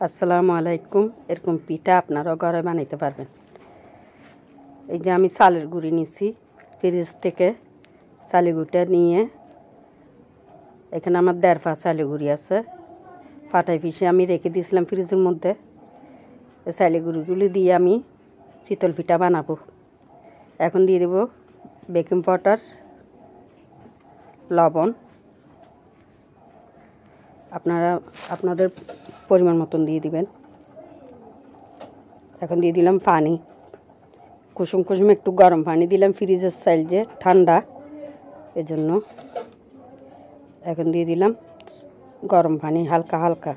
আসসালামু আলাইকুম। এরকম পিঠা আপনারাও ঘরে বানাইতে পারবেন। এই যে আমি চালের গুঁড়ি নিছি ফ্রিজ থেকে। চালের গুঁড়িটা নিয়ে এখানে আমার 1.5 পা চালের গুঁড়ি আছে, ফাটাই পিষে আমি রেখে দিয়েছিলাম ফ্রিজের মধ্যে। এই চালের গুঁড়িগুলি দিয়ে আমি চিতল পিঠা বানাবো। এখন দিয়ে দেব বেকিং পাউডার, লবণ, আপনারা আপনাদের পরিমাণ মতন দিয়ে দিবেন। এখন দিয়ে দিলাম পানি, কুসুম কুসুম একটু গরম পানি দিলাম, ফ্রিজের চাল যে ঠান্ডা এজন্য। এখন দিয়ে দিলাম গরম পানি হালকা হালকা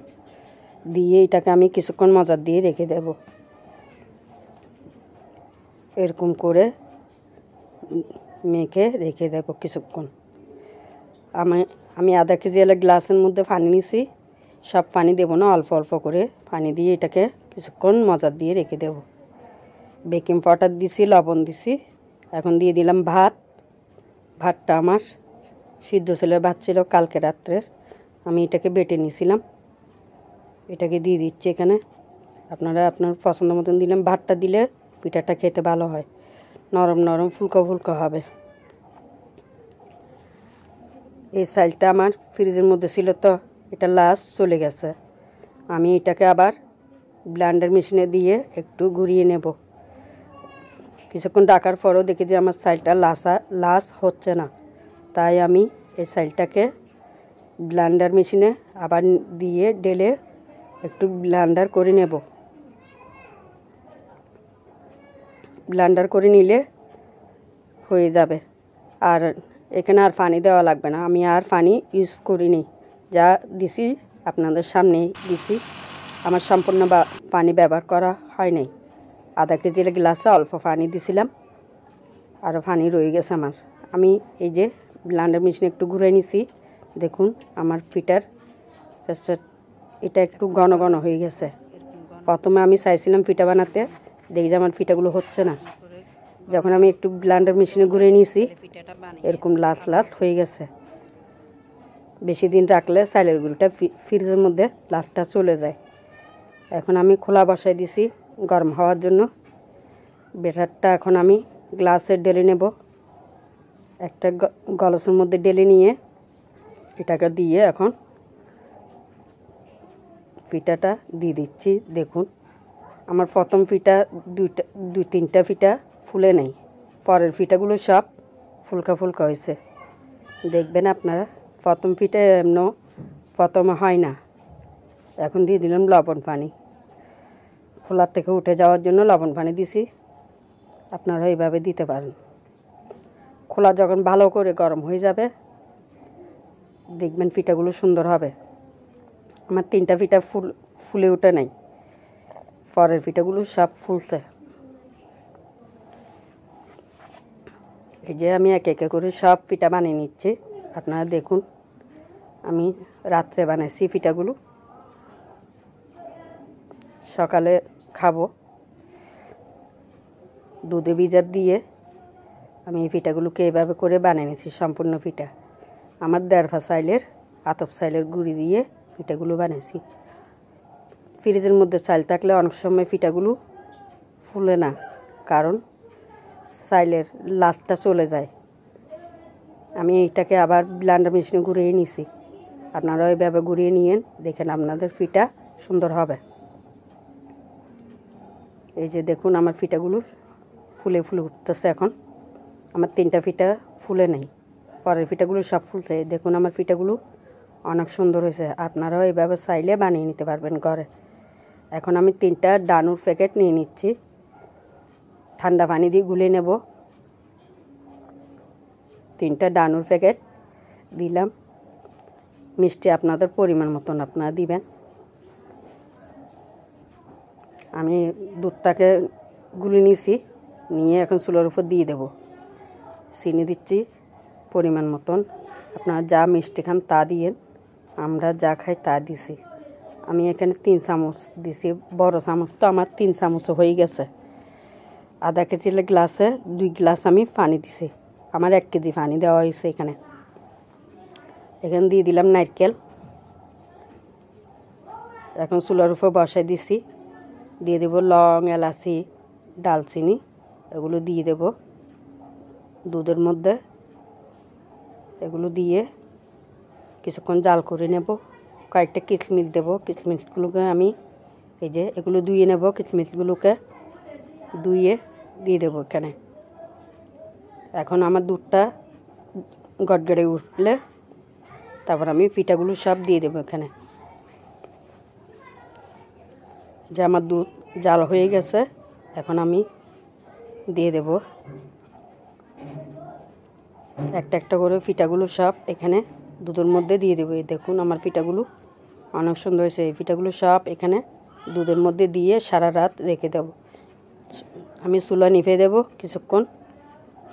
দিয়ে এটাকে আমি কিছুক্ষণ মজা দিয়ে রেখে দেব। এরকম করে মেখে রেখে দেব কিছুক্ষণ। আমি আধা কেজি এলে গ্লাসের মধ্যে পানি নিছি, সব পানি দেব না, অল্প অল্প করে পানি দিয়ে এটাকে কিছুক্ষণ মজা দিয়ে রেখে দেব। বেকিং পাউডার দিছি, লবণ দিছি। এখন দিয়ে দিলাম ভাতটা আমার সিদ্ধ ছিল, ভাত ছিল কালকে রাত্রের, আমি এটাকে বেটে নিয়েছিলাম, এটাকে দিয়ে দিচ্ছি এখানে। আপনারা আপনার পছন্দ মতন দিলাম। ভাতটা দিলে পিঠাটা খেতে ভালো হয়, নরম নরম ফুলকা ফুলকা হবে। এই চালটা আমার ফ্রিজের মধ্যে ছিল তো এটা লাস্ট চলে গেছে, আমি এটাকে আবার ব্লেন্ডার মেশিনে দিয়ে একটু ঘুরিয়ে নেব। কিছুক্ষণ রাখার পরও দেখি যে আমার চালটা লাস হচ্ছে না, তাই আমি এই চালটাকে ব্লেন্ডার মেশিনে আবার দিয়ে ঢেলে একটু ব্লেন্ডার করে নেব। ব্লেন্ডার করে নিলে হয়ে যাবে। আর এখানে আর পানি দেওয়া লাগবে না, আমি আর পানি ইউজ করিনি, যা দিছি আপনাদের সামনেই দিছি। আমার সম্পূর্ণ পানি ব্যবহার করা হয় নাই। আধা কেজির গ্লাসে অল্প পানি দিছিলাম, আরও পানি রয়ে গেছে আমার। আমি এই যে ব্লেন্ডার মেশিনে একটু ঘুরে নিছি, দেখুন আমার পিঠার এটা একটু ঘন ঘন হয়ে গেছে। প্রথমে আমি চাইছিলাম পিঠা বানাতে, দেখি যে আমার পিঠাগুলো হচ্ছে না। যখন আমি একটু ব্লেন্ডার মেশিনে ঘুরে নিয়েছি, এরকম লাল লাল হয়ে গেছে। বেশি দিন রাখলে চালের গুঁড়িটা ফ্রিজের মধ্যে লালটা চলে যায়। এখন আমি খোলা বসাই দিছি গরম হওয়ার জন্য। ব্যাটারটা এখন আমি গ্লাসে ঢেলে নেব। একটা গ্লাসের মধ্যে ঢেলে নিয়ে এটাকে দিয়ে এখন পিঠাটা দিয়ে দিচ্ছি। দেখুন আমার প্রথম পিঠা দুই তিনটা পিঠা ফুলে নেই, পরের পিঠাগুলো সব ফুলকা ফুলকা হয়েছে। দেখবেন আপনারা, প্রথম পিঠা এমন প্রথমে হয় না। এখন দিয়ে দিলাম লবণ পানি, খোলার থেকে উঠে যাওয়ার জন্য লবণ পানি দিছি। আপনারা এইভাবে দিতে পারেন। খোলা যখন ভালো করে গরম হয়ে যাবে, দেখবেন পিঠাগুলো সুন্দর হবে। আমার 3টা পিঠা ফুলে ওঠে নাই, পরের পিঠাগুলো সব ফুলছে। এই যে আমি একে একে করে সব পিঠা বানিয়ে নিচ্ছি। আপনারা দেখুন, আমি রাত্রে বানাইছি পিঠাগুলো, সকালে খাবো। দুধে ভিজা দিয়ে আমি এই পিঠাগুলোকে এইভাবে করে বানিয়ে নিচ্ছি। সম্পূর্ণ পিঠা আমার 1.5 পা চাইলের আতপ চাইলের গুঁড়ি দিয়ে পিঠাগুলো বানিয়েছি। ফ্রিজের মধ্যে চাল থাকলে অনেক সময় পিঠাগুলো ফুলে না, কারণ চাইলের লাস্টটা চলে যায়। আমি এইটাকে আবার ব্লেন্ডার মেশিনে ঘুরিয়ে নিছি। আপনারা ওইভাবে ঘুরিয়ে নিয়েন, দেখেন আপনাদের পিঠা সুন্দর হবে। এই যে দেখুন আমার পিঠাগুলো ফুলে ফুলে উঠতেছে। এখন আমার 3টা পিঠা ফুলে নেই, পরের পিঠাগুলো সব ফুলছে। দেখুন আমার পিঠাগুলো অনেক সুন্দর হয়েছে। আপনারাও এইভাবে চাইলে বানিয়ে নিতে পারবেন ঘরে। এখন আমি 3টা ডানুর প্যাকেট নিয়ে নিচ্ছি, ঠান্ডা পানি দিয়ে গুলে নেব। 3টা ডানুর প্যাকেট দিলাম। মিষ্টি আপনাদের পরিমাণ মতন আপনারা দিবেন। আমি দুধটাকে গুলে নিয়েছি, নিয়ে এখন চুলার উপর দিয়ে দেব। চিনি দিচ্ছি পরিমাণ মতন, আপনারা যা মিষ্টি খান তা দিয়েন, আমরা যা খাই তা দিছি। আমি এখানে 3 চামচ দিছি, বড় চামচ তো আমার 3 চামচ হয়ে গেছে। আধা কেজির গ্লাসে 2 গ্লাস আমি পানি দিছি, আমার 1 কেজি পানি দেওয়া হয়েছে। এখানে দিয়ে দিলাম নারকেল, এখন চুলার উপর বসাই দিছি, দিয়ে দেব লং, এলাচি, দালচিনি, এগুলো দিয়ে দেব দুধের মধ্যে। এগুলো দিয়ে কিছুক্ষণ জাল করে নেব। কয়েকটা কিশমিশ দেব, কিশমিশগুলোকে আমি এই যে এগুলো ধুয়ে নেব, কিশমিশগুলোকে ধুয়ে দিয়ে দেবো এখানে। এখন আমার দুধটা গড়গড়ে উঠলে তারপর আমি পিঠাগুলো সব দিয়ে দেবো এখানে। যে আমার দুধ জাল হয়ে গেছে, এখন আমি দিয়ে দেব একটা একটা করে পিঠাগুলো সব এখানে দুধের মধ্যে দিয়ে দেবো। এই দেখুন আমার পিঠাগুলো অনেক সুন্দর হয়েছে। এই পিঠাগুলো সব এখানে দুধের মধ্যে দিয়ে সারা রাত রেখে দেব। আমি চুলা নিভিয়ে দেব কিছুক্ষণ।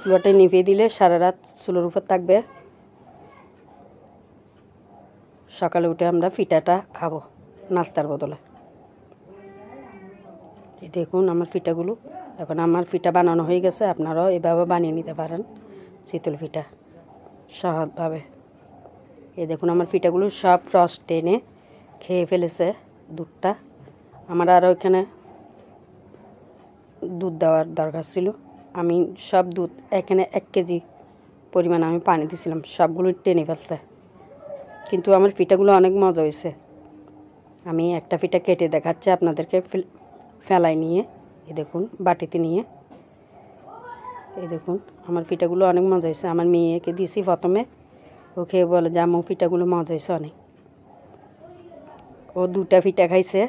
চুলাটা নিভিয়ে দিলে সারা রাত চুলার উপর থাকবে। সকালে উঠে আমরা পিঠাটা খাবো নাস্তার বদলে। এই দেখুন আমার পিঠাগুলো। এখন আমার পিঠা বানানো হয়ে গেছে। আপনারাও এভাবে বানিয়ে নিতে পারেন চিতল পিঠা সহজভাবে। এই দেখুন আমার পিঠাগুলো সব রস টেনে খেয়ে ফেলেছে দুধটা। আমার আরও এখানে দুধ দেওয়ার দরকার ছিল। আমি সব দুধ এখানে 1 কেজি পরিমাণ আমি পানি দিয়েছিলাম সবগুলো টেনে ফেলতে। কিন্তু আমার পিঠাগুলো অনেক মজা হয়েছে। আমি একটা পিঠা কেটে দেখাচ্ছি আপনাদেরকে ফেলাই নিয়ে। এই দেখুন বাটিতে নিয়ে। এই দেখুন আমার পিঠাগুলো অনেক মজা হয়েছে। আমার মেয়েকে দিয়েছি প্রথমে, ও খেয়ে বলে যে আম্মু পিঠাগুলো মজা হয়েছে অনেক। ও 2টা পিঠা খাইছে।